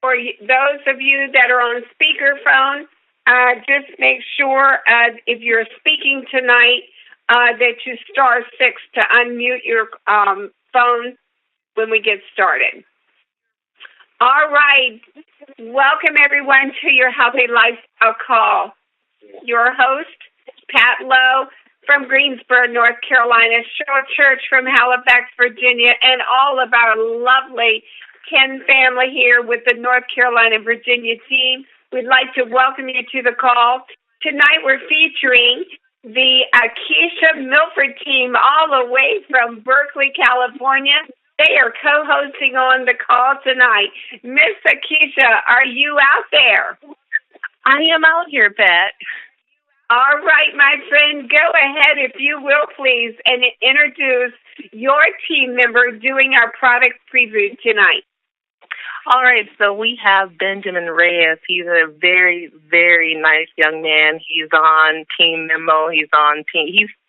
for those of you that are on speakerphone, just make sure if you're speaking tonight that you star 6 to unmute your phone when we get started. All right. Welcome, everyone, to your Healthy Lifestyle Call. Your host, Pat Lowe from Greensboro, North Carolina, Show Church from Halifax, Virginia, and all of our lovely Ken family here with the North Carolina, Virginia team. We'd like to welcome you to the call. Tonight we're featuring the Keisha Milford team all the way from Berkeley, California. They are co-hosting on the call tonight. Miss Keisha, are you out there? I am out here, Pat. All right, my friend, go ahead, if you will, please, and introduce your team member doing our product preview tonight. All right, so we have Benjamin Reyes. He's a very, very nice young man. He's on Team Memo. He's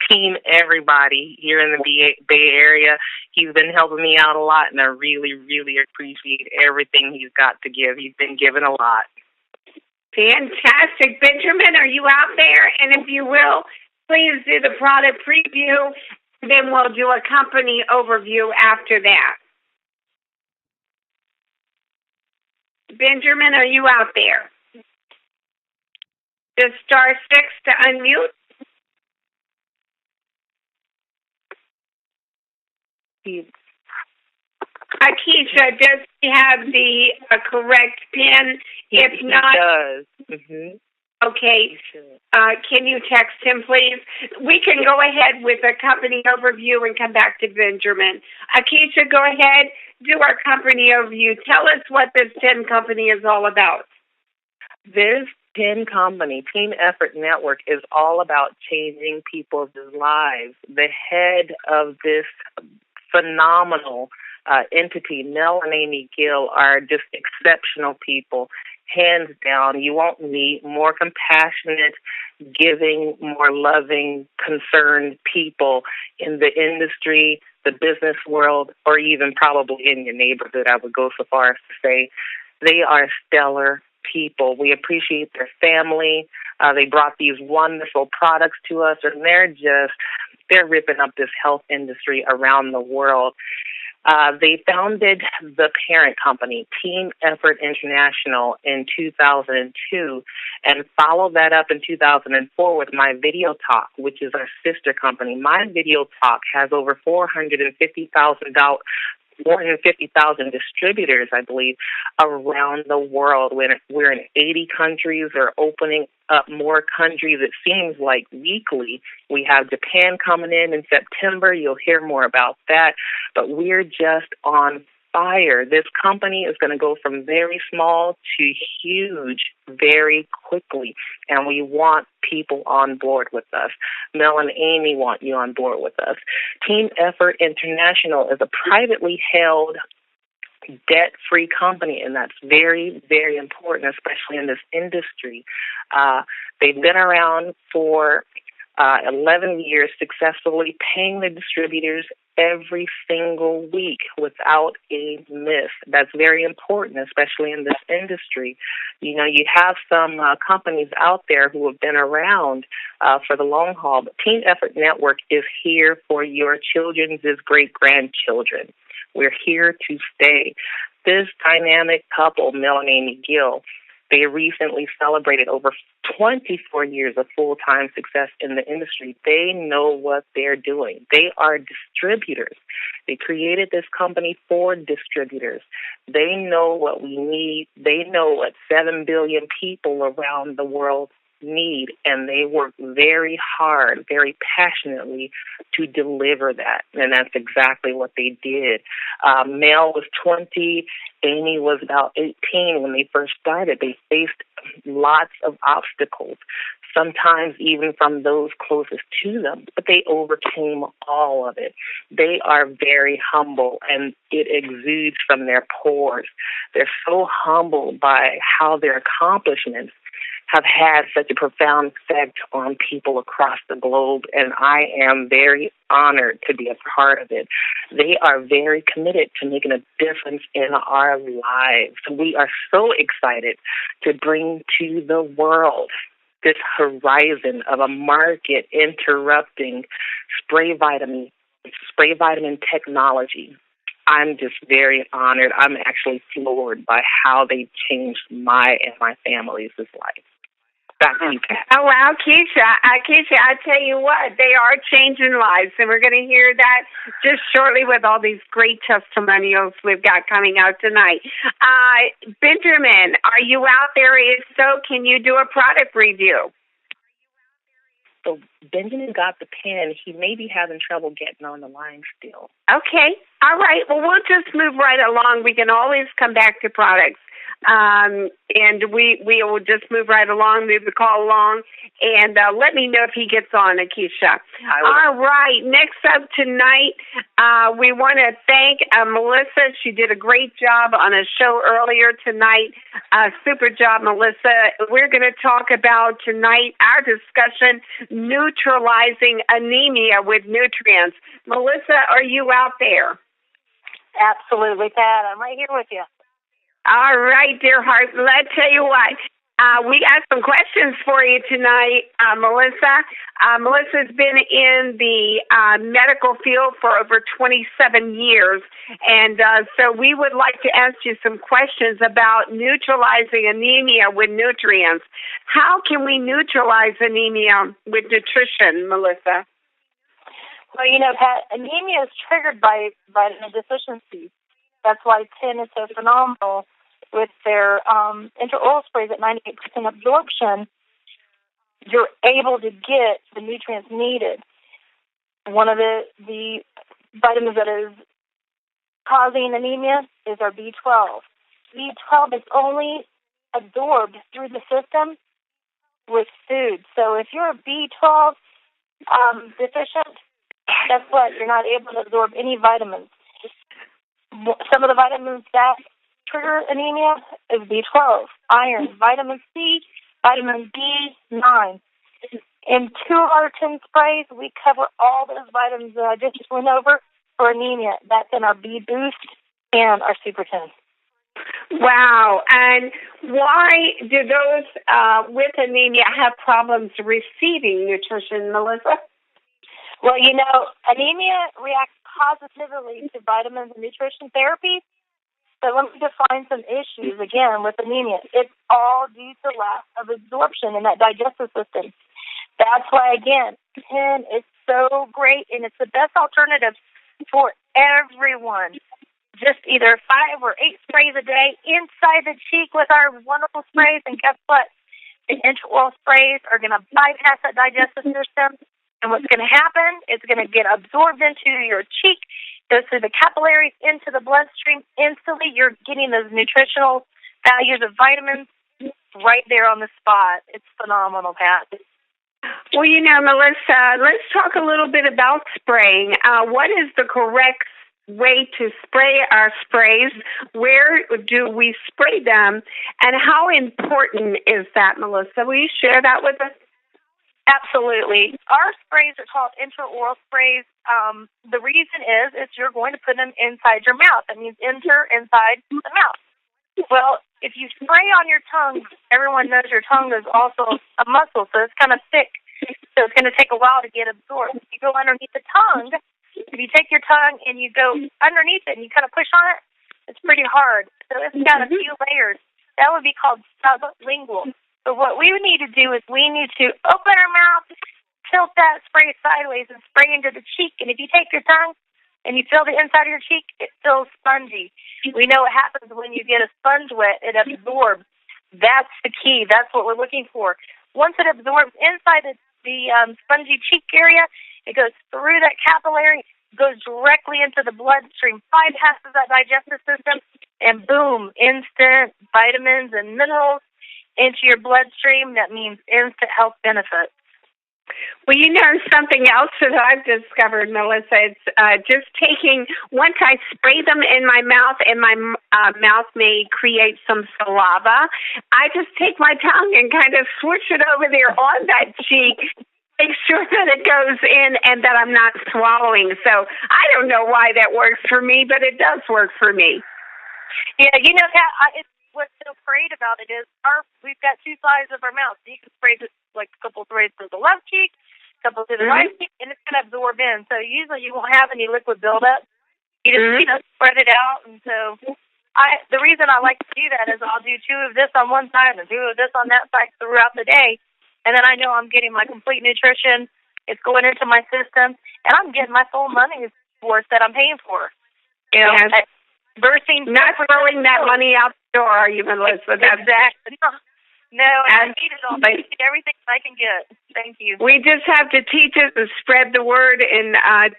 Team Everybody here in the Bay Area. He's been helping me out a lot, and I really, really appreciate everything he's got to give. He's been given a lot. Fantastic. Benjamin, are you out there? And if you will, please do the product preview, and then we'll do a company overview after that. Benjamin, are you out there? Just star 6 to unmute. Keisha, does he have the correct pin? If not, he does. Mm-hmm. Okay. Can you text him, please? We can go ahead with a company overview and come back to Benjamin. Keisha, go ahead, do our company overview. Tell us what this 10 company is all about. This 10 company, Team Effort Network, is all about changing people's lives. The head of this phenomenal entity, Mel and Amy Gill, are just exceptional people. Hands down, you won't meet more compassionate, giving, more loving, concerned people in the industry, the business world, or even probably in your neighborhood. I would go so far as to say they are stellar people. We appreciate their family. They brought these wonderful products to us, and they're ripping up this health industry around the world. They founded the parent company, Team Effort International, in 2002, and followed that up in 2004 with My Video Talk, which is our sister company. My Video Talk has over 450,000 distributors, I believe, around the world. We're in 80 countries. They're opening up more countries, it seems like, weekly. We have Japan coming in September. You'll hear more about that. But we're just on fire. This company is going to go from very small to huge very quickly, and we want people on board with us. Mel and Amy want you on board with us. Team Effort International is a privately held, debt-free company, and that's very, very important, especially in this industry. They've been around for 11 years, successfully paying the distributors every single week without a miss. That's very important, especially in this industry. You know, you have some companies out there who have been around for the long haul, but Team Effort Network is here for your children's great-grandchildren. We're here to stay. This dynamic couple, Mel and Amy Gill, they recently celebrated over 24 years of full-time success in the industry. They know what they're doing. They are distributors. They created this company for distributors. They know what we need. They know what 7 billion people around the world need, and they work very hard, very passionately to deliver that, and that's exactly what they did. Mel was 20, Amy was about 18 when they first started. They faced lots of obstacles, sometimes even from those closest to them, but they overcame all of it. They are very humble, and it exudes from their pores. They're so humbled by how their accomplishments have had such a profound effect on people across the globe, and I am very honored to be a part of it. They are very committed to making a difference in our lives. We are so excited to bring to the world this horizon of a market interrupting spray vitamin technology. I'm just very honored. I'm actually floored by how they changed my and my family's life. Back to you, Pat. Oh, wow, Keisha, I tell you what, they are changing lives, and we're going to hear that just shortly with all these great testimonials we've got coming out tonight. Benjamin, are you out there? If so, can you do a product review? So Benjamin got the pen. He may be having trouble getting on the line still. Okay. All right. Well, we'll just move right along. We can always come back to products. And we will just move right along, move the call along, and let me know if he gets on, Keisha. All right. Next up tonight, we want to thank Melissa. She did a great job on a show earlier tonight. Super job, Melissa. We're going to talk about tonight our discussion, neutralizing anemia with nutrients. Melissa, are you out there? Absolutely, Pat. I'm right here with you. All right, dear heart. Let's tell you what. We got some questions for you tonight, Melissa. Melissa's been in the medical field for over 27 years, and so we would like to ask you some questions about neutralizing anemia with nutrients. How can we neutralize anemia with nutrition, Melissa? Well, Pat, anemia is triggered by vitamin deficiency. That's why 10 is so phenomenal with their intraoral sprays at 98% absorption. You're able to get the nutrients needed. One of the vitamins that is causing anemia is our B12. B12 is only absorbed through the system with food. So if you're B12 deficient, guess what? You're not able to absorb any vitamins. Some of the vitamins that trigger anemia is B12, iron, vitamin C, vitamin B9. In 2 of our 10 sprays, we cover all those vitamins that I just went over for anemia. That's in our B Boost and our Super 10. Wow. And why do those with anemia have problems receiving nutrition, Melissa? Well, anemia reacts positively to vitamins and nutrition therapy. So let me define some issues again with anemia. It's all due to lack of absorption in that digestive system. That's why, again, 10 is so great, and it's the best alternative for everyone. Just either 5 or 8 sprays a day inside the cheek with our wonderful sprays, and guess what? The intraoral sprays are going to bypass that digestive system. And what's going to happen is going to get absorbed into your cheek, goes through the capillaries into the bloodstream. Instantly, you're getting those nutritional values of vitamins right there on the spot. It's phenomenal, Pat. Well, Melissa, let's talk a little bit about spraying. What is the correct way to spray our sprays? Where do we spray them? And how important is that, Melissa? Will you share that with us? Absolutely. Our sprays are called intraoral sprays. The reason is you're going to put them inside your mouth. That means enter inside the mouth. Well, if you spray on your tongue, everyone knows your tongue is also a muscle, so it's kind of thick. So it's going to take a while to get absorbed. If you go underneath the tongue, if you take your tongue and you go underneath it and you kind of push on it, it's pretty hard. So it's got a few layers. That would be called sublingual. So what we would need to do is we need to open our mouth, tilt that spray sideways, and spray into the cheek. And if you take your tongue and you feel the inside of your cheek, it feels spongy. We know what happens when you get a sponge wet. It absorbs. That's the key. That's what we're looking for. Once it absorbs inside the spongy cheek area, it goes through that capillary, goes directly into the bloodstream, bypasses that digestive system, and boom, instant vitamins and minerals into your bloodstream. That means instant health benefits. Well, something else that I've discovered, Melissa, it's just taking, once I spray them in my mouth and my mouth may create some saliva, I just take my tongue and kind of swoosh it over there on that cheek, make sure that it goes in and that I'm not swallowing. So I don't know why that works for me, but it does work for me. Yeah, what's so great about it is we've got two sides of our mouth. So you can spray just like a couple sprays to the left cheek, a couple to the right cheek, and it's going to absorb in. So usually you won't have any liquid buildup. You just spread it out. And so the reason I like to do that is I'll do 2 of this on one side and 2 of this on that side throughout the day, and then I know I'm getting my complete nutrition. It's going into my system, and I'm getting my full money's worth that I'm paying for. Not throwing that money out the door, are you, Melissa? Exactly. No, I need it all. I need everything I can get. Thank you. We just have to teach it and spread the word and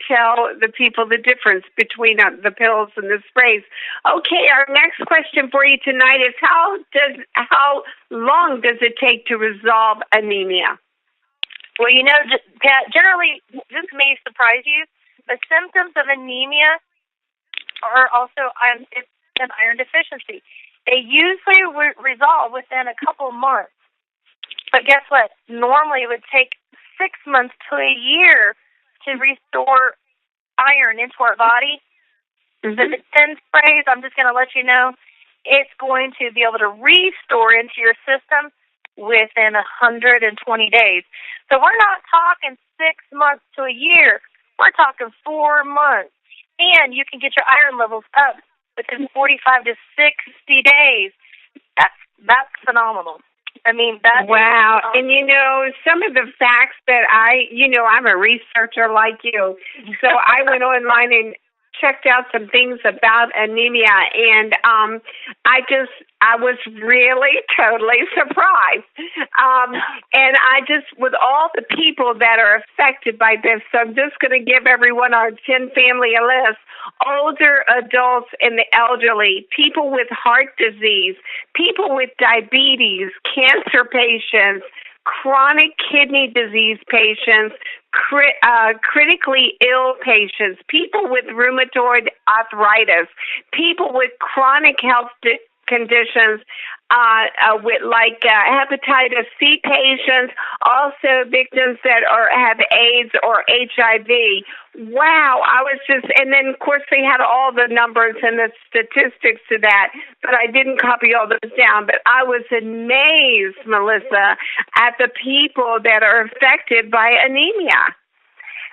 tell the people the difference between the pills and the sprays. Okay, our next question for you tonight is how long does it take to resolve anemia? Well, Pat, generally, this may surprise you, the symptoms of anemia are also an iron deficiency. They usually resolve within a couple of months. But guess what? Normally it would take 6 months to a year to restore iron into our body. So the 10 sprays, I'm just going to let you know, it's going to be able to restore into your system within 120 days. So we're not talking 6 months to a year. We're talking 4 months. And you can get your iron levels up within 45 to 60 days. That's phenomenal. I mean, that's... Wow. And, some of the facts that I'm a researcher like you, so I went online and checked out some things about anemia, and I was really totally surprised. And with all the people that are affected by this, so I'm just going to give everyone our 10 family a list: older adults and the elderly, people with heart disease, people with diabetes, cancer patients, chronic kidney disease patients, critically ill patients, people with rheumatoid arthritis, people with chronic health conditions, with hepatitis C patients, also victims that have AIDS or HIV. Wow, and then of course they had all the numbers and the statistics to that, but I didn't copy all those down. But I was amazed, Melissa, at the people that are affected by anemia.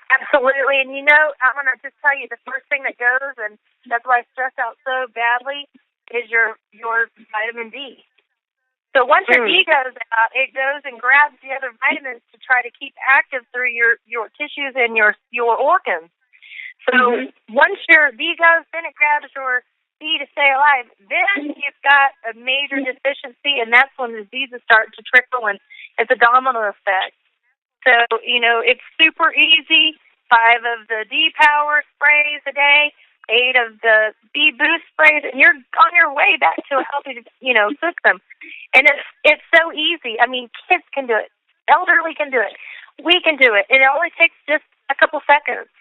Absolutely. And I'm going to just tell you, the first thing that goes, and that's why I stress out so badly, is your vitamin D. So once your D goes out, it goes and grabs the other vitamins to try to keep active through your tissues and your organs. So once your D goes, then it grabs your D to stay alive. Then you've got a major deficiency, and that's when diseases start to trickle, and it's a domino effect. So, it's super easy. 5 of the D-Power sprays a day, 8 of the B-Boost sprays, and you're on your way back to a healthy, system. And it's so easy. I mean, kids can do it. Elderly can do it. We can do it. It only takes just a couple seconds.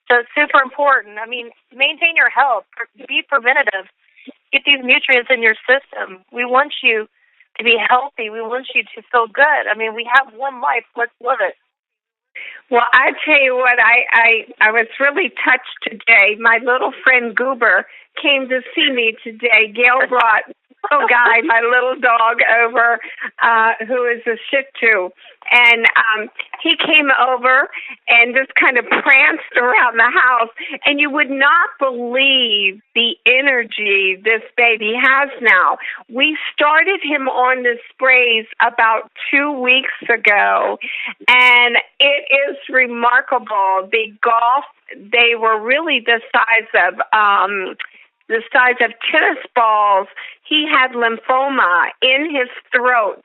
So it's super important. I mean, maintain your health. Be preventative. Get these nutrients in your system. We want you to be healthy. We want you to feel good. I mean, we have one life. Let's live it. Well, I tell you what, I was really touched today. My little friend Goober came to see me today. Gail brought Guy, my little dog, over, who is a Shih Tzu. And he came over and just kind of pranced around the house. And you would not believe the energy this baby has now. We started him on the sprays about 2 weeks ago, and it is remarkable. They were really the size of tennis balls. He had lymphoma in his throat.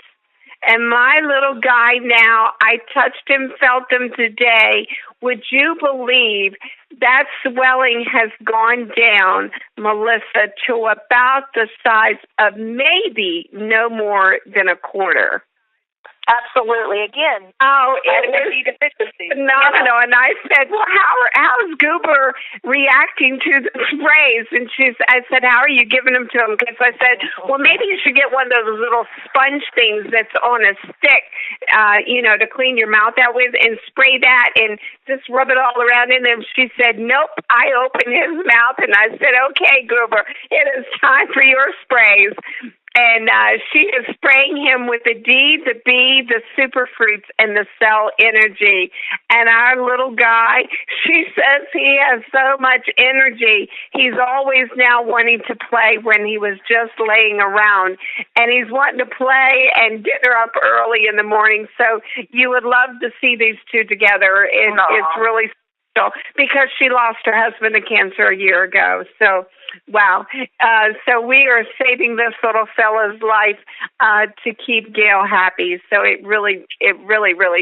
And my little guy now, I touched him, felt him today. Would you believe that swelling has gone down, Melissa, to about the size of maybe no more than a quarter? Absolutely. Again, vitamin D deficiency. Phenomenal. And I said, well, how's Goober reacting to the sprays? And I said, how are you giving them to him? Because I said, well, maybe you should get one of those little sponge things that's on a stick, to clean your mouth out with, and spray that and just rub it all around in them. She said, nope. I opened his mouth and I said, okay, Goober, it is time for your sprays. And she is spraying him with the D, the B, the superfruits, and the cell energy. And our little guy, she says he has so much energy. He's always now wanting to play when he was just laying around. And he's wanting to play and get her up early in the morning. So you would love to see these two together. It's really special because she lost her husband to cancer a year ago. So, wow. So we are saving this little fella's life to keep Gail happy. So it really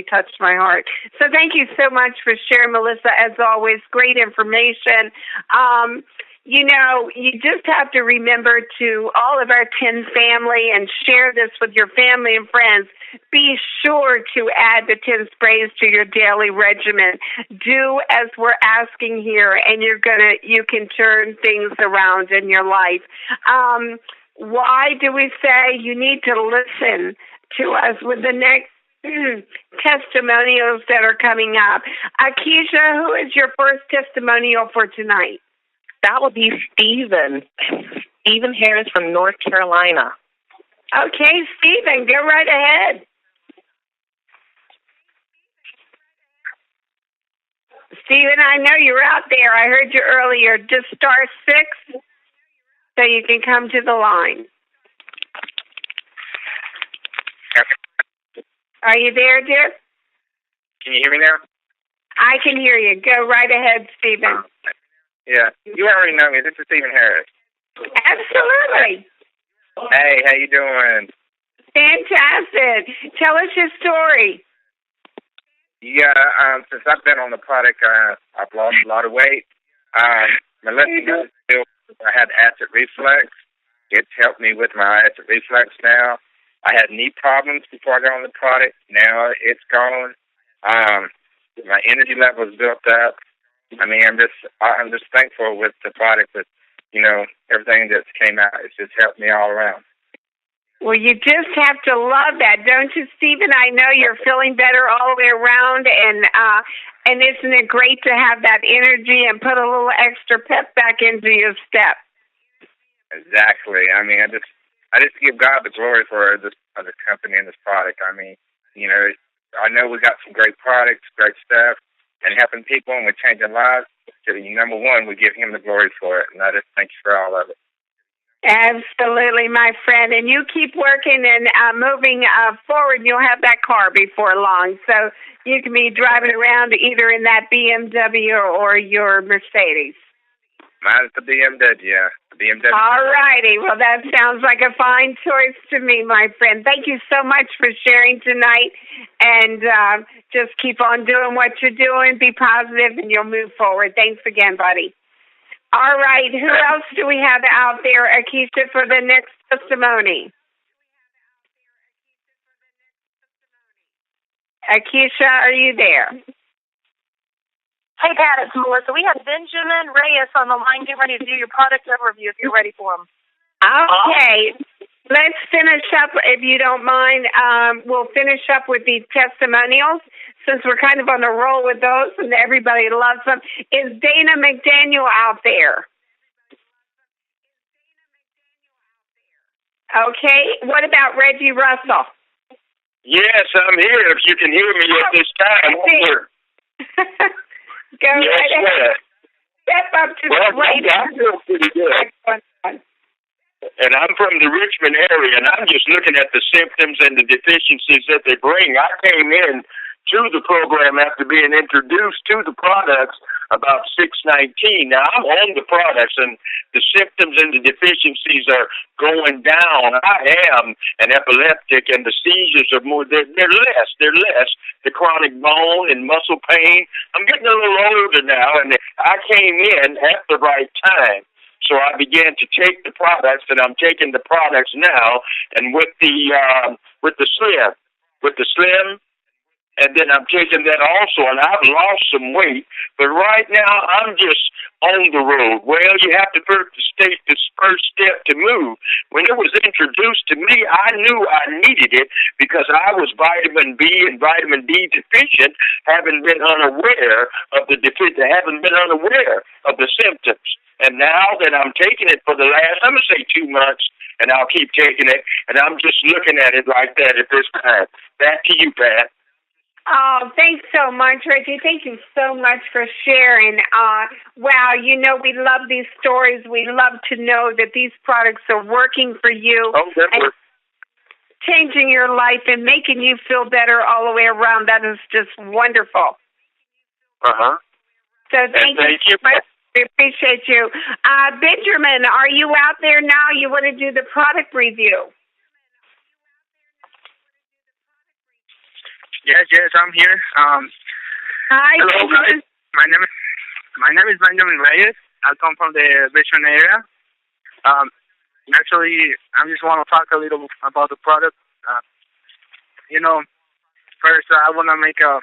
touched my heart. So thank you so much for sharing, Melissa. As always, great information. You just have to remember to all of our 10 family and share this with your family and friends. Be sure to add the 10 sprays to your daily regimen. Do as we're asking here, and you can turn things around in your life. Why do we say you need to listen to us with the next testimonials that are coming up? Keisha, who is your first testimonial for tonight? That would be Stephen Harris from North Carolina. Okay, Stephen, go right ahead. Stephen, I know you're out there. I heard you earlier. Just star 6 so you can come to the line. Are you there, dear? Can you hear me now? I can hear you. Go right ahead, Stephen. Yeah, you already know me. This is Stephen Harris. Absolutely. Hey, how you doing? Fantastic. Tell us your story. Yeah, since I've been on the product, I've lost a lot of weight. Melissa, I had acid reflux. It's helped me with my acid reflux now. I had knee problems before I got on the product. Now it's gone. My energy level is built up. I mean, I'm just thankful with the product that, everything that's came out. It's just helped me all around. Well, you just have to love that, don't you, Stephen? I know you're feeling better all the way around, and isn't it great to have that energy and put a little extra pep back into your step? Exactly. I mean, I just give God the glory for this company and this product. I mean, I know we got some great products, great stuff, and helping people and we're changing lives. So, number one, we give Him the glory for it, and I just thank you for all of it. Absolutely, my friend. And you keep working and moving forward, and you'll have that car before long. So you can be driving around either in that BMW or your Mercedes. Mine's the BMW, yeah. The BMW. All righty. Well, that sounds like a fine choice to me, my friend. Thank you so much for sharing tonight. And just keep on doing what you're doing. Be positive, and you'll move forward. Thanks again, buddy. All right. Who else do we have out there, Akeisha, for the next testimony? Akeisha, are you there? Hey, Pat, it's Melissa. We have Benjamin Reyes on the line. Get ready to do your product overview if you're ready for him. Okay. Let's finish up, if you don't mind. We'll finish up with the testimonials since we're kind of on a roll with those and everybody loves them. Is Dana McDaniel out there? Okay. What about Reggie Russell? Yes, I'm here. If you can hear me at this time, I'm here. Go right ahead. Step up to the plate. I feel pretty good. And I'm from the Richmond area, and I'm just looking at the symptoms and the deficiencies that they bring. I came in to the program after being introduced to the products about 6/19. Now, I'm on the products, and the symptoms and the deficiencies are going down. I am an epileptic, and the seizures are more, they're less. The chronic bone and muscle pain. I'm getting a little older now, and I came in at the right time. So I began to take the products, and I'm taking the products now, and with the Slim. with the Slim, and then I'm taking that also, and I've lost some weight. But right now, I'm just on the road. Well, you have to take this first step to move. When it was introduced to me, I knew I needed it because I was vitamin B and vitamin D deficient, having been unaware of the symptoms. And now that I'm taking it for the last, I'm going to say 2 months, and I'll keep taking it, and I'm just looking at it like that at this time. Back to you, Pat. Oh, thanks so much, Reggie. Thank you so much for sharing. Wow, we love these stories. We love to know that these products are working for you and changing your life and making you feel better all the way around. That is just wonderful. Uh-huh. So thank you so much. We appreciate you. Benjamin, are you out there now? You want to do the product review? Yes, I'm here. Hi, hello, Benjamin. guys. My name is Benjamin Reyes. I come from the Richmond area. Actually, I just want to talk a little about the product. First, I want to make a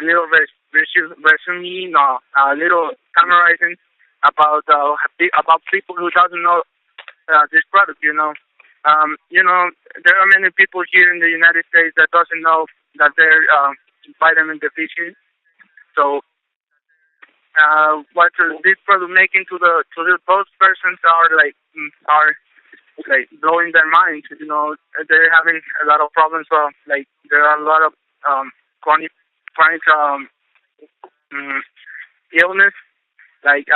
little resume, a little summarizing about people who doesn't know this product. There are many people here in the United States that doesn't know that they're vitamin deficient. So, what this product making to those persons are blowing their minds. They're having a lot of problems. There are a lot of chronic illness, like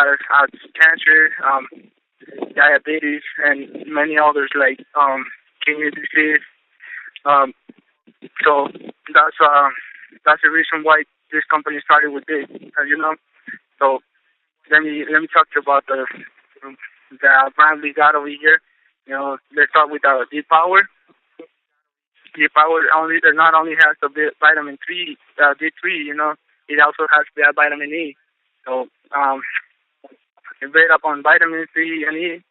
cancer, diabetes, and many others like kidney disease. So that's the reason why this company started with this. So let me talk to you about the brand we got over here. Let's start with D Power. D Power not only has the vitamin D3. It also has the vitamin E. So read up on vitamin C and E.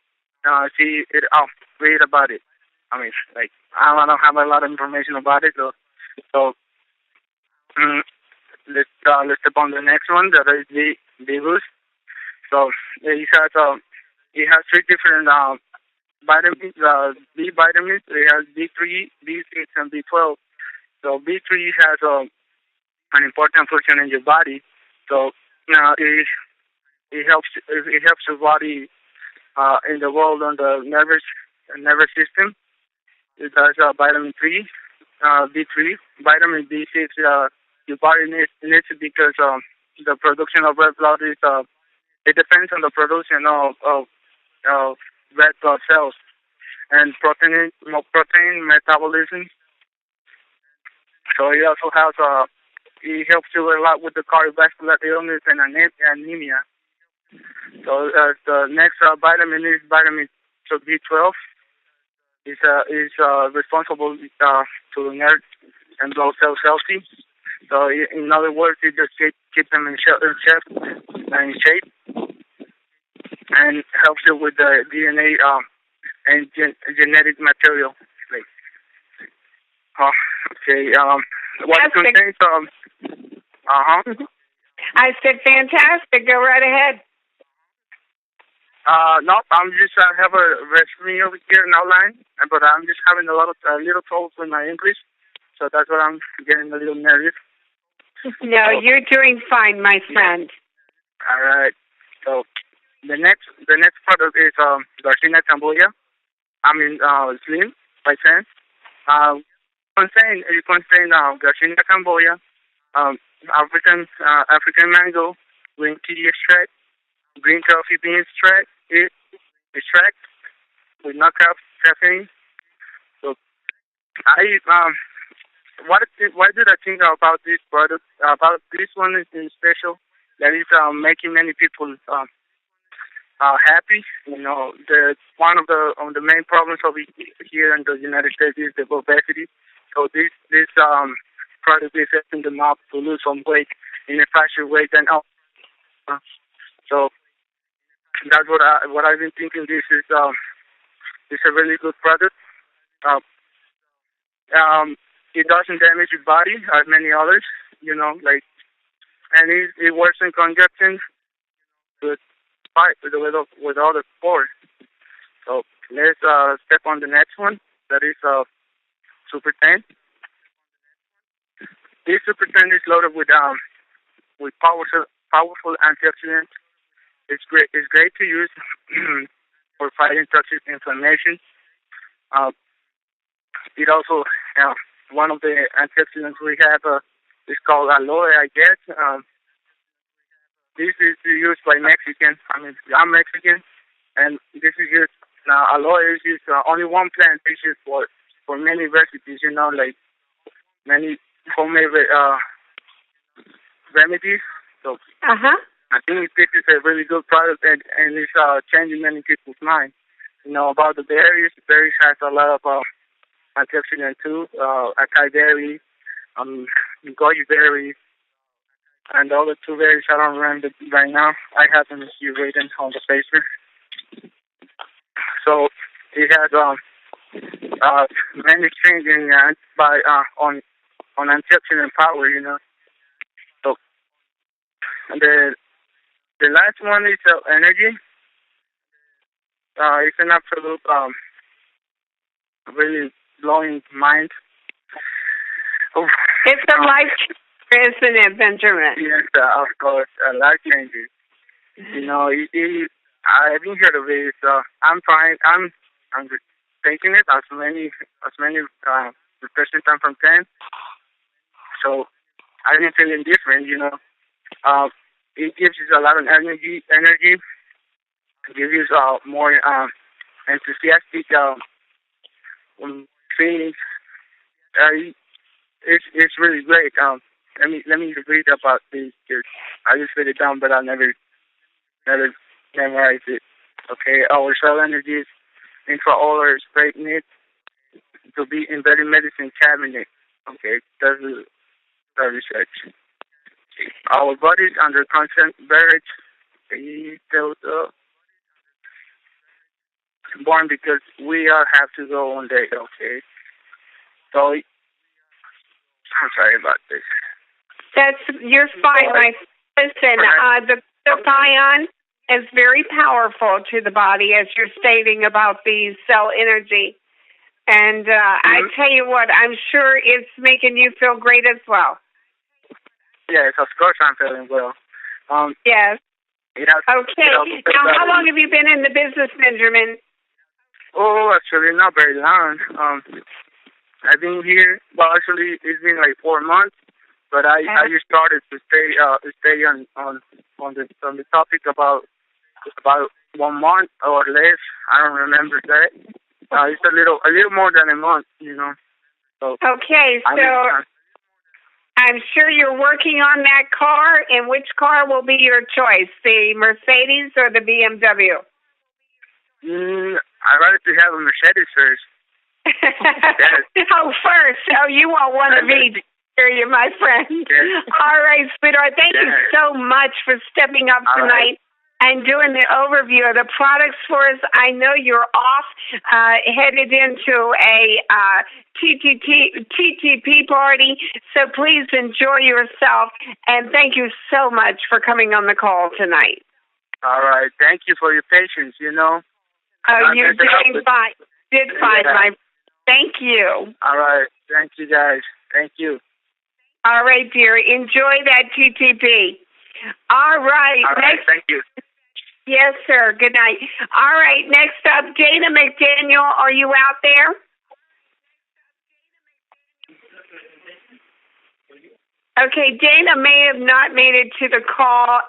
Read about it. I don't have a lot of information about it, so let's step on the next one. That is the Boost. So it has 3 different vitamins. B vitamins. It has B3, B6, and B12. So B3 has an important function in your body. So it helps your body in the world on the nervous system. It has vitamin 3, B3, vitamin B6. Your body needs it because the production of red blood is it depends on the production of red blood cells and protein metabolism. So it also has it helps you a lot with the cardiovascular illness and anemia. So the next vitamin is vitamin B12. Is responsible to nerve and blood cells healthy. So in other words, it just keeps them in shape, and helps you with the DNA and genetic material. What contains I said fantastic. Go right ahead. No, I'm just have a resume over here in outline, but I'm just having a little trouble with my English, so that's what I'm getting a little nervous. No, you're doing fine, my friend. All right. So the next product is Garcinia Camboya. Slim by chance. You contain Garcinia Camboya, African mango, green tea extract, green coffee bean extract with knockout caffeine. So what did I think about this product? About this one in special that is making many people happy. One of the main problems over here in the United States is the obesity. So this product is helping them out to lose some weight in a faster way than so that's what I've been thinking. This is a really good product. it doesn't damage your body as many others, and it works in conjunction with with other sports. So let's step on the next one. That is Super 10. This Super 10 is loaded with powerful antioxidants. It's great. It's great to use for fighting toxic inflammation. It also one of the antioxidants we have is called Lowe, I guess. This is used by Mexicans. I mean, I'm Mexican, and this is used. Aloe is used only one plant is used for many recipes. Like many homemade remedies. So I think this is a really good product, and it's changing many people's minds. About the berries. The berries has a lot of antioxidant too. Acai berry, goji berry, and the other two berries I don't remember right now. I have them here written on the paper. So it has many changing on antioxidant power. So the last one is energy. It's an absolute really blowing mind. It's a life changer, isn't it, Benjamin? Yes, of course, life changing. I've been heard of it. I'm fine. I'm taking it as many repressions I'm from 10. So I've been feeling different. It gives you a lot of energy. It gives you more enthusiastic feelings. It's really great. Let me read about this. I just wrote it down, but I never memorized it. Okay, our cell energies intraocular spray need to be embedded medicine cabinet. Okay, that's the research. Our bodies under constant barrage. Born because we all have to go one day. Okay, so I'm sorry about this. You're fine, my listen. The glutathione is very powerful to the body, as you're stating about the cell energy. And I tell you what, I'm sure it's making you feel great as well. Yes, of course I'm feeling well. Yes. Okay. Now, how long have you been in the business, Benjamin? Oh, actually, not very long. I've been here. Well, actually, it's been like 4 months. But I just started to stay on the topic about 1 month or less. I don't remember that. It's a little more than a month, So okay, so I'm sure you're working on that car. And which car will be your choice, the Mercedes or the BMW? I'd rather to have a Mercedes first. Oh, first. Oh, you want one of each. You, my friend. Yes. All right, sweetheart. Thank you so much for stepping up tonight and doing the overview of the products for us. I know you're off, headed into a TTP party, so please enjoy yourself. And thank you so much for coming on the call tonight. All right. Thank you for your patience, Oh, you're doing fine. Did fine, my. Thank you. All right. Thank you, guys. Thank you. All right, dear. Enjoy that TTP. All right. Next, thank you. Yes, sir. Good night. All right. Next up, Dana McDaniel. Are you out there? Okay. Dana may have not made it to the call.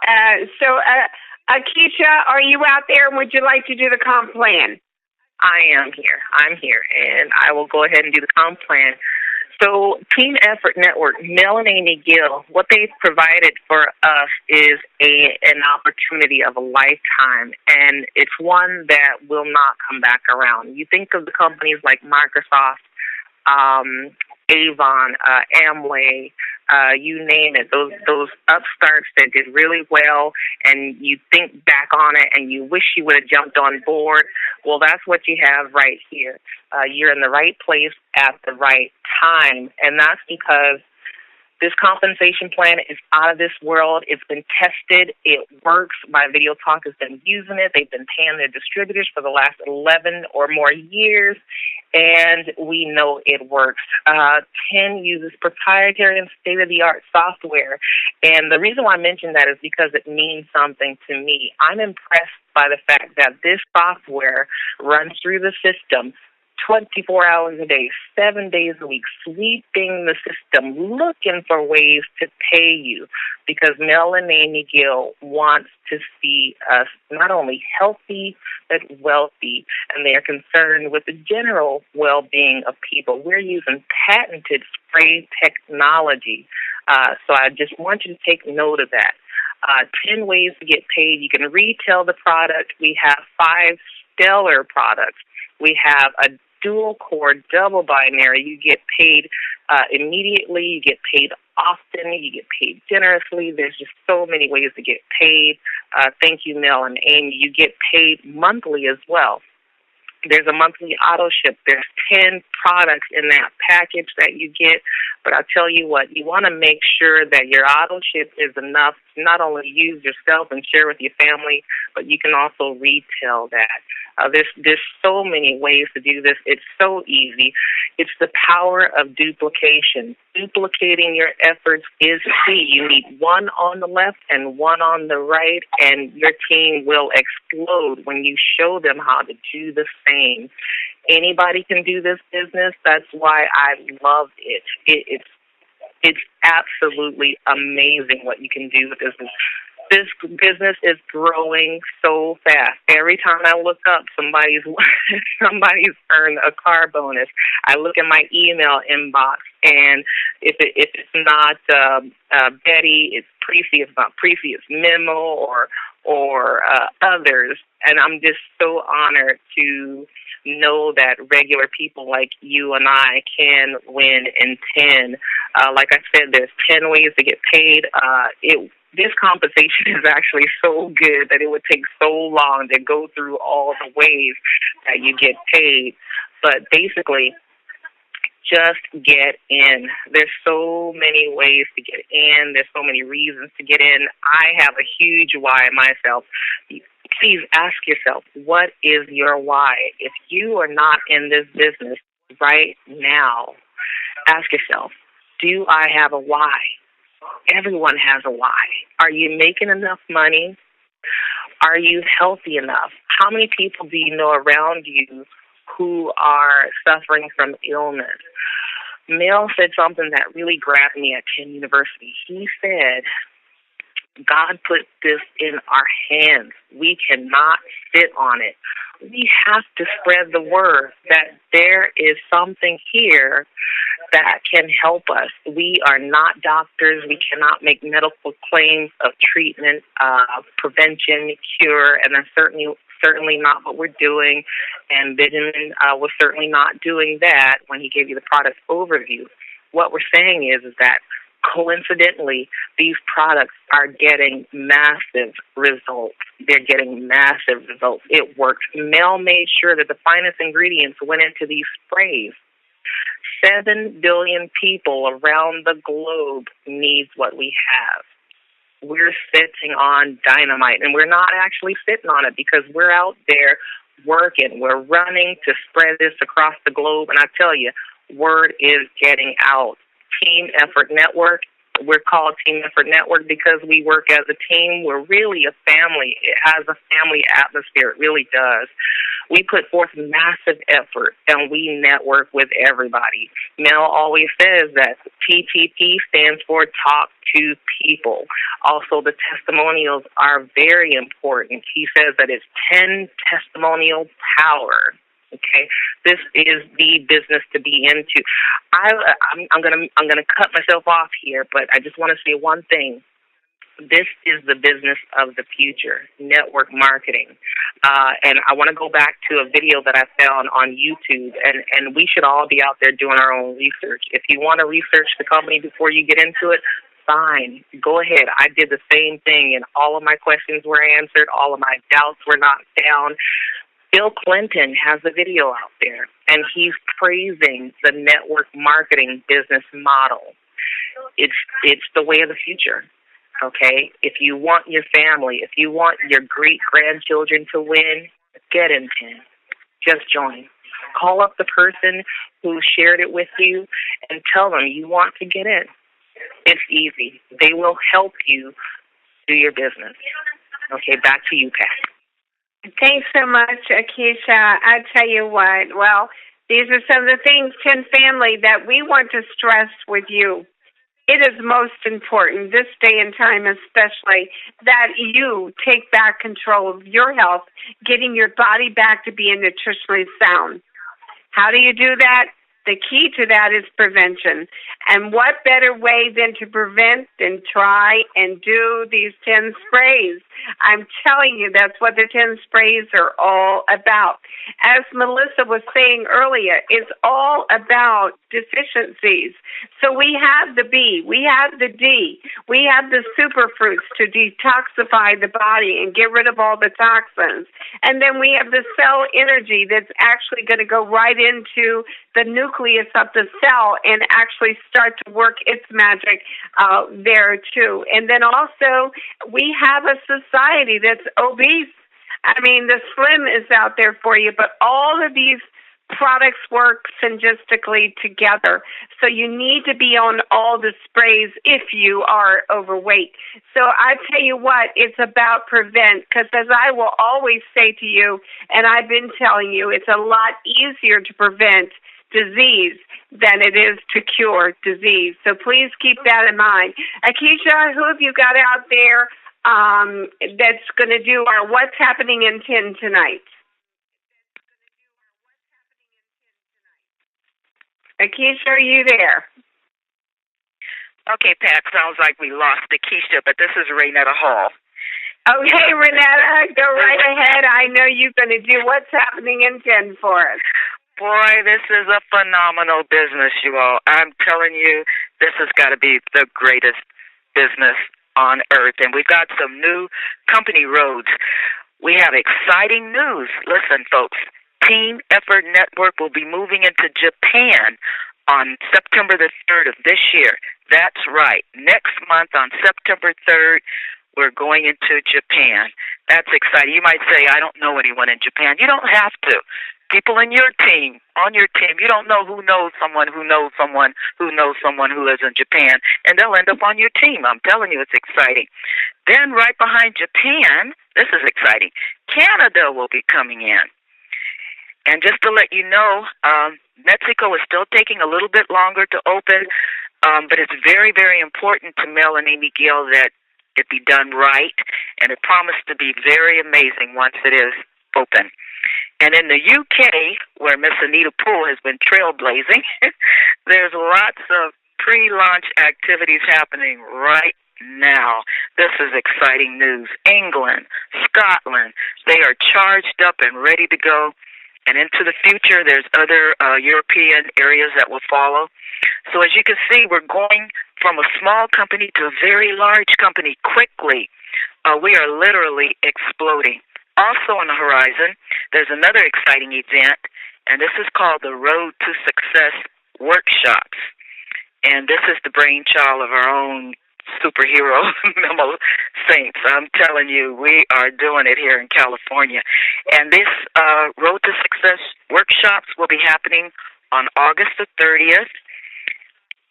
Akeisha, are you out there? And would you like to do the comp plan? I am here. I'm here, and I will go ahead and do the comp plan. So Team Effort Network, Melanie McGill, what they've provided for us is an opportunity of a lifetime, and it's one that will not come back around. You think of the companies like Microsoft, Avon, Amway, you name it, those upstarts that did really well, and you think back on it and you wish you would have jumped on board. Well, that's what you have right here. You're in the right place at the right time, and that's because this compensation plan is out of this world. It's been tested. It works. My Video Talk has been using it. They've been paying their distributors for the last 11 or more years, and we know it works. 10 uses proprietary and state-of-the-art software, and the reason why I mention that is because it means something to me. I'm impressed by the fact that this software runs through the system 24 hours a day, 7 days a week, sweeping the system, looking for ways to pay you, because Mel and Amy Gill wants to see us not only healthy, but wealthy, and they are concerned with the general well-being of people. We're using patented spray technology, so I just want you to take note of that. 10 ways to get paid. You can retail the product. We have 5 stellar products. We have a dual-core, double binary. You get paid immediately. You get paid often. You get paid generously. There's just so many ways to get paid. Thank you, Mel and Amy. You get paid monthly as well. There's a monthly auto ship. There's 10 products in that package that you get. But I'll tell you what, you want to make sure that your auto ship is enough to not only use yourself and share with your family, but you can also retail that. There's so many ways to do this. It's so easy. It's the power of duplication. Duplicating your efforts is key. You need one on the left and one on the right, and your team will explode when you show them how to do the same. Anybody can do this business. That's why I love it. It's absolutely amazing what you can do with this. This business is growing so fast. Every time I look up, somebody's earned a car bonus. I look at my email inbox, and if it's not Betty, it's Precy. If it's not Precy, it's Memo or others. And I'm just so honored to know that regular people like you and I can win in 10. Like I said, there's 10 ways to get paid. This compensation is actually so good that it would take so long to go through all the ways that you get paid. But basically, just get in. There's so many ways to get in. There's so many reasons to get in. I have a huge why myself. Please ask yourself, what is your why? If you are not in this business right now, ask yourself, do I have a why? Everyone has a why. Are you making enough money? Are you healthy enough? How many people do you know around you who are suffering from illness? Mel said something that really grabbed me at Penn University. He said, God put this in our hands. We cannot sit on it. We have to spread the word that there is something here that can help us. We are not doctors. We cannot make medical claims of treatment, prevention, cure, and that's certainly not what we're doing. And Benjamin was certainly not doing that when he gave you the product overview. What we're saying is that coincidentally, these products are getting massive results. They're getting massive results. It works. Mel made sure that the finest ingredients went into these sprays. 7 billion people around the globe needs what we have. We're sitting on dynamite, and we're not actually sitting on it because we're out there working. We're running to spread this across the globe, and I tell you, word is getting out. Team Effort Network. We're called Team Effort Network because we work as a team. We're really a family. It has a family atmosphere. It really does. We put forth massive effort, and we network with everybody. Mel always says that TTP stands for Talk to People. Also, the testimonials are very important. He says that it's 10 testimonial power. Okay, this is the business to be into. I'm gonna cut myself off here, but I just want to say one thing. This is the business of the future, network marketing. And I want to go back to a video that I found on YouTube, and we should all be out there doing our own research. If you want to research the company before you get into it, fine. Go ahead. I did the same thing, and all of my questions were answered. All of my doubts were knocked down. Bill Clinton has a video out there, and he's praising the network marketing business model. It's the way of the future. Okay, if you want your family, if you want your great-grandchildren to win, get in. Just join. Call up the person who shared it with you and tell them you want to get in. It's easy. They will help you do your business. Okay, back to you, Pat. Thanks so much, Akeisha. I tell you what, well, these are some of the things, Tin Family, that we want to stress with you. It is most important, this day and time especially, that you take back control of your health, getting your body back to being nutritionally sound. How do you do that? The key to that is prevention. And what better way than to prevent than try and do these 10 sprays? I'm telling you, that's what the 10 sprays are all about. As Melissa was saying earlier, it's all about deficiencies. So we have the B, we have the D, we have the superfruits to detoxify the body and get rid of all the toxins. And then we have the cell energy that's actually going to go right into the nucleus of the cell and actually start to work its magic there too. And then also we have a society that's obese. I mean, the slim is out there for you, but all of these products work synergistically together. So you need to be on all the sprays if you are overweight. So I tell you what, it's about prevent, because as I will always say to you, and I've been telling you, it's a lot easier to prevent disease than it is to cure disease. So please keep that in mind. Akeisha, who have you got out there that's going to do our What's Happening in 10 tonight? Akeisha, are you there? Okay, Pat, sounds like we lost Akeisha, but this is Raynetta Hall. Okay, Raynetta, go right ahead. I know you're going to do What's Happening in 10 for us. Boy, this is a phenomenal business, you all. I'm telling you, this has got to be the greatest business on earth. And we've got some new company roads. We have exciting news. Listen, folks, Team Effort Network will be moving into Japan on September the 3rd of this year. That's right. Next month on September 3rd, we're going into Japan. That's exciting. You might say, I don't know anyone in Japan. You don't have to. People in your team, on your team, you don't know who knows someone who knows someone who knows someone who lives in Japan, and they'll end up on your team. I'm telling you, it's exciting. Then right behind Japan, this is exciting, Canada will be coming in. And just to let you know, Mexico is still taking a little bit longer to open, but it's very, very important to Mel and Amy Gill that it be done right, and it promised to be very amazing once it is open. And in the UK, where Miss Anita Poole has been trailblazing, there's lots of pre-launch activities happening right now. This is exciting news. England, Scotland, they are charged up and ready to go. And into the future, there's other European areas that will follow. So as you can see, we're going from a small company to a very large company quickly. We are literally exploding. Also on the horizon, there's another exciting event, and this is called the Road to Success Workshops. And this is the brainchild of our own superhero, Memo Saints. I'm telling you, we are doing it here in California. And this Road to Success Workshops will be happening on August the 30th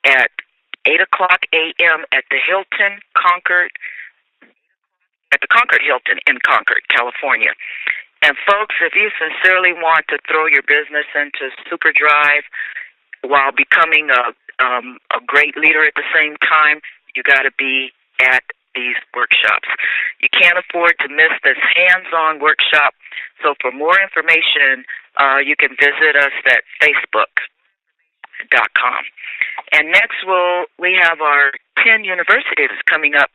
at 8 o'clock a.m. at the Hilton Concord, at the Concord Hilton in Concord, California. And folks, if you sincerely want to throw your business into super drive while becoming a great leader at the same time, you got to be at these workshops. You can't afford to miss this hands-on workshop. So for more information, you can visit us at Facebook.com. And next we have our 10 universities coming up.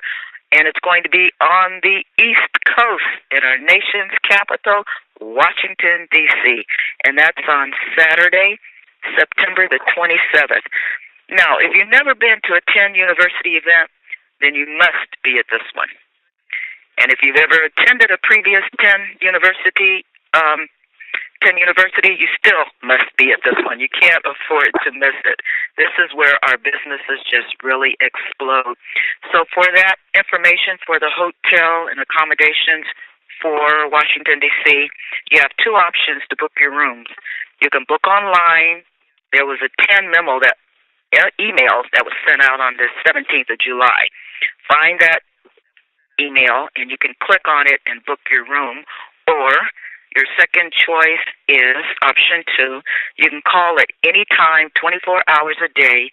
and it's going to be on the East Coast in our nation's capital, Washington, D.C., and that's on Saturday, September the 27th. Now, if you've never been to a 10 University event, then you must be at this one. And if you've ever attended a previous 10 University, you still must be at this one. You can't afford to miss it. This is where our businesses just really explode. So for that information for the hotel and accommodations for Washington, D.C., you have two options to book your rooms. You can book online. There was a 10 email that was sent out on the 17th of July. Find that email, and you can click on it and book your room. Or your second choice is option 2. You can call at any time, 24 hours a day,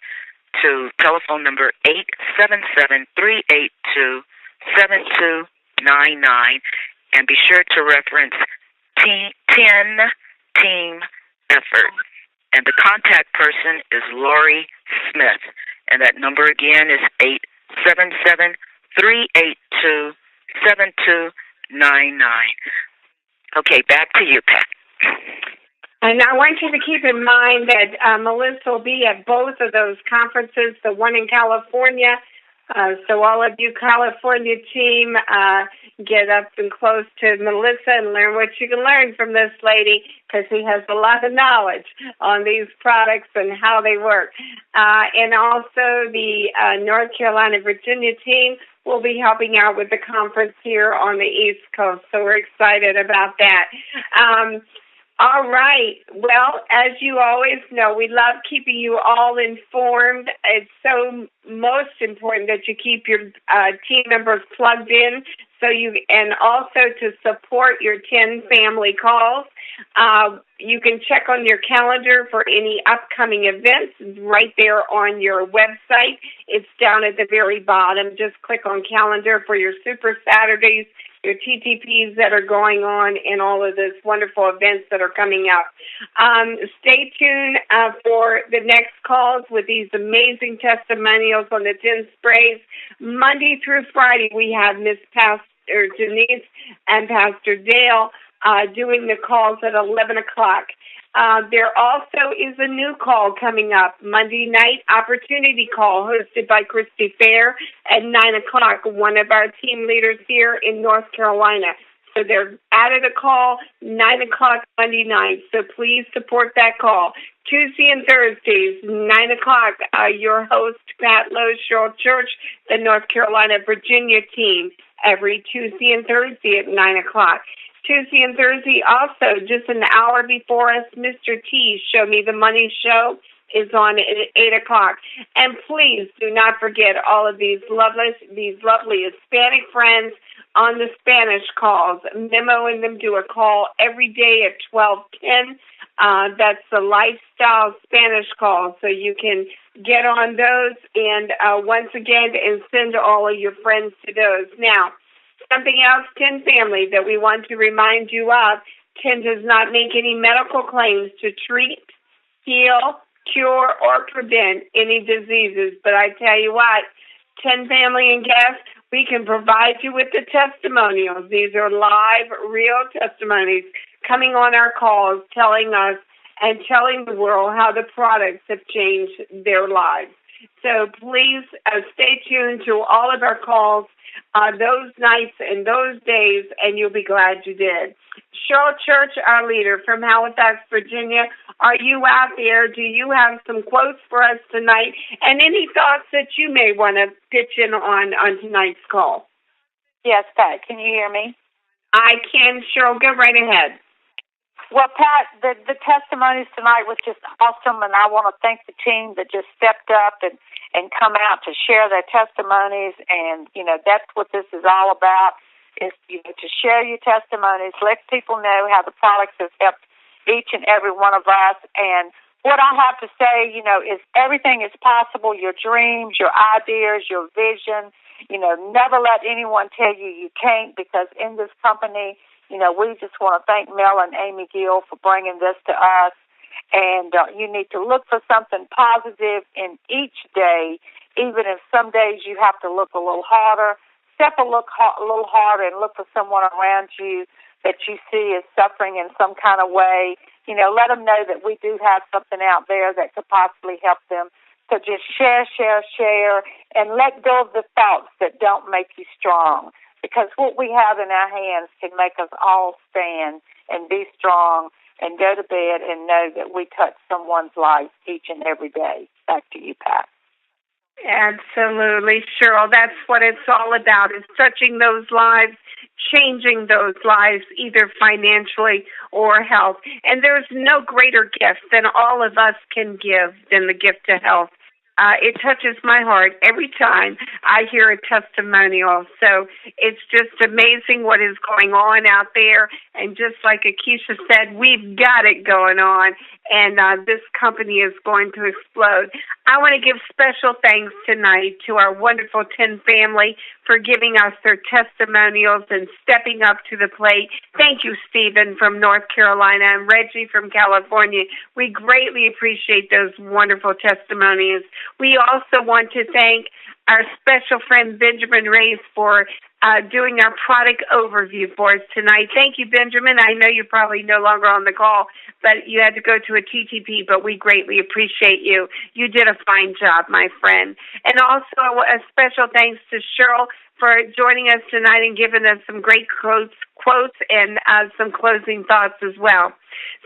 to telephone number 877-382-7299, and be sure to reference 10 Team Effort. And the contact person is Lori Smith. And that number again is 877-382-7299. Okay, back to you, Pat. And I want you to keep in mind that Melissa will be at both of those conferences, the one in California. So all of you California team, get up and close to Melissa and learn what you can learn from this lady, because she has a lot of knowledge on these products and how they work. And also the North Carolina, Virginia team will be helping out with the conference here on the East Coast. So we're excited about that. All right. Well, as you always know, we love keeping you all informed. It's so most important that you keep your team members plugged in, and also to support your 10 family calls. You can check on your calendar for any upcoming events right there on your website. It's down at the very bottom. Just click on calendar for your Super Saturdays, your TTPs that are going on, and all of those wonderful events that are coming up. Stay tuned for the next calls with these amazing testimonials on the 10 sprays. Monday through Friday, we have Miss Pastor Denise and Pastor Dale doing the calls at 11 o'clock. There also is a new call coming up, Monday night opportunity call hosted by Christy Fair at 9 o'clock, one of our team leaders here in North Carolina. So they're added a call, 9 o'clock Monday night. So please support that call. Tuesday and Thursdays, 9 o'clock, your host, Pat Lowe, Cheryl Church, the North Carolina, Virginia team, every Tuesday and Thursday at 9 o'clock. Tuesday and Thursday also, just an hour before us, Mr. T, Show Me the Money show is on at 8 o'clock. And please do not forget all of these lovely Hispanic friends on the Spanish calls, memoing them to a call every day at 12:10. That's the lifestyle Spanish call, so you can get on those and once again and send all of your friends to those. Now, something else, 10 family, that we want to remind you of, 10 does not make any medical claims to treat, heal, cure, or prevent any diseases. But I tell you what, 10 family and guests, we can provide you with the testimonials. These are live, real testimonies coming on our calls, telling us and telling the world how the products have changed their lives. So please stay tuned to all of our calls those nights and those days, and you'll be glad you did. Cheryl Church, our leader from Halifax, Virginia, are you out there? Do you have some quotes for us tonight? And any thoughts that you may want to pitch in on tonight's call? Yes, Pat, can you hear me? I can, Cheryl. Go right ahead. Well, Pat, the testimonies tonight was just awesome, and I want to thank the team that just stepped up and come out to share their testimonies. And, that's what this is all about, is to share your testimonies, let people know how the products have helped each and every one of us. And what I have to say, is everything is possible, your dreams, your ideas, your vision. Never let anyone tell you can't, because in this company, we just want to thank Mel and Amy Gill for bringing this to us. And you need to look for something positive in each day, even if some days you have to look a little harder. step a little harder and look for someone around you that you see is suffering in some kind of way. You know, let them know that we do have something out there that could possibly help them. So just share, and let go of the thoughts that don't make you strong. Because what we have in our hands can make us all stand and be strong and go to bed and know that we touch someone's life each and every day. Back to you, Pat. Absolutely, Cheryl. That's what it's all about, is touching those lives, changing those lives, either financially or health. And there's no greater gift than all of us can give than the gift of health. It touches my heart every time I hear a testimonial. So it's just amazing what is going on out there. And just like Akeisha said, we've got it going on. And this company is going to explode. I want to give special thanks tonight to our wonderful 10 family for giving us their testimonials and stepping up to the plate. Thank you, Stephen from North Carolina and Reggie from California. We greatly appreciate those wonderful testimonies. We also want to thank our special friend Benjamin Reyes for doing our product overview for us tonight. Thank you, Benjamin. I know you're probably no longer on the call, but you had to go to a TTP, but we greatly appreciate you. You did a fine job, my friend. And also a special thanks to Cheryl for joining us tonight and giving us some great quotes and some closing thoughts as well.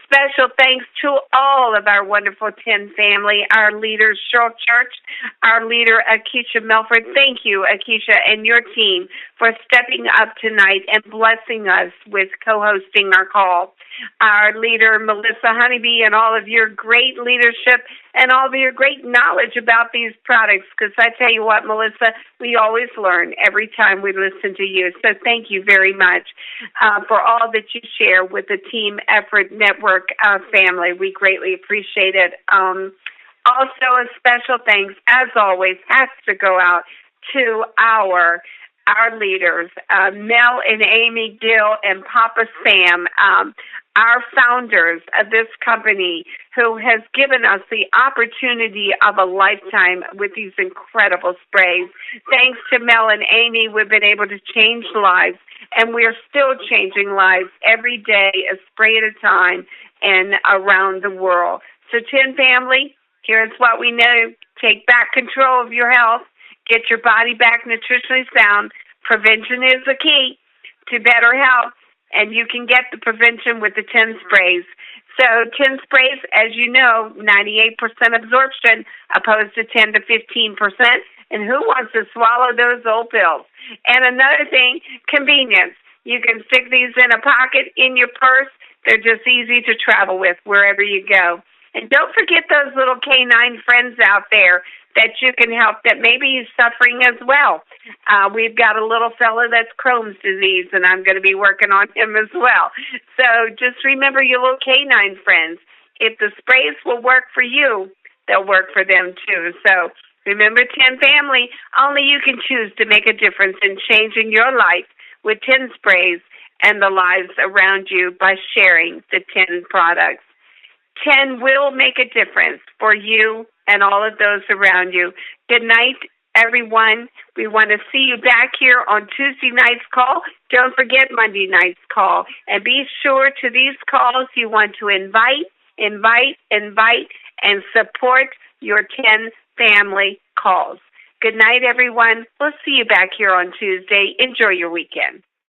Special thanks to all of our wonderful 10 family, our leaders, Cheryl Church, our leader, Akeisha Melford. Thank you, Akeisha, and your team for stepping up tonight and blessing us with co-hosting our call. Our leader, Melissa Honeybee, and all of your great leadership and all of your great knowledge about these products, because I tell you what, Melissa, we always learn every time we listen to you. So thank you very much for all that you share with the Team Effort Network family. We greatly appreciate it. Also, a special thanks, as always, has to go out to our leaders, Mel and Amy Dill and Papa Sam, our founders of this company, who has given us the opportunity of a lifetime with these incredible sprays. Thanks to Mel and Amy, we've been able to change lives, and we are still changing lives every day, a spray at a time, and around the world. So 10 family, here's what we know. Take back control of your health. Get your body back nutritionally sound. Prevention is the key to better health, and you can get the prevention with the 10 sprays. So 10 sprays, as you know, 98% absorption opposed to 10 to 15%. And who wants to swallow those old pills? And another thing, convenience. You can stick these in a pocket, in your purse. They're just easy to travel with wherever you go. And don't forget those little canine friends out there that you can help that maybe he's suffering as well. We've got a little fella that's Crohn's disease, and I'm going to be working on him as well. So just remember your little canine friends. If the sprays will work for you, they'll work for them too. So remember, 10 family, only you can choose to make a difference in changing your life with 10 sprays and the lives around you by sharing the 10 products. 10 will make a difference for you and all of those around you. Good night, everyone. We want to see you back here on Tuesday night's call. Don't forget Monday night's call. And be sure to these calls you want to invite, and support your 10 family calls. Good night, everyone. We'll see you back here on Tuesday. Enjoy your weekend.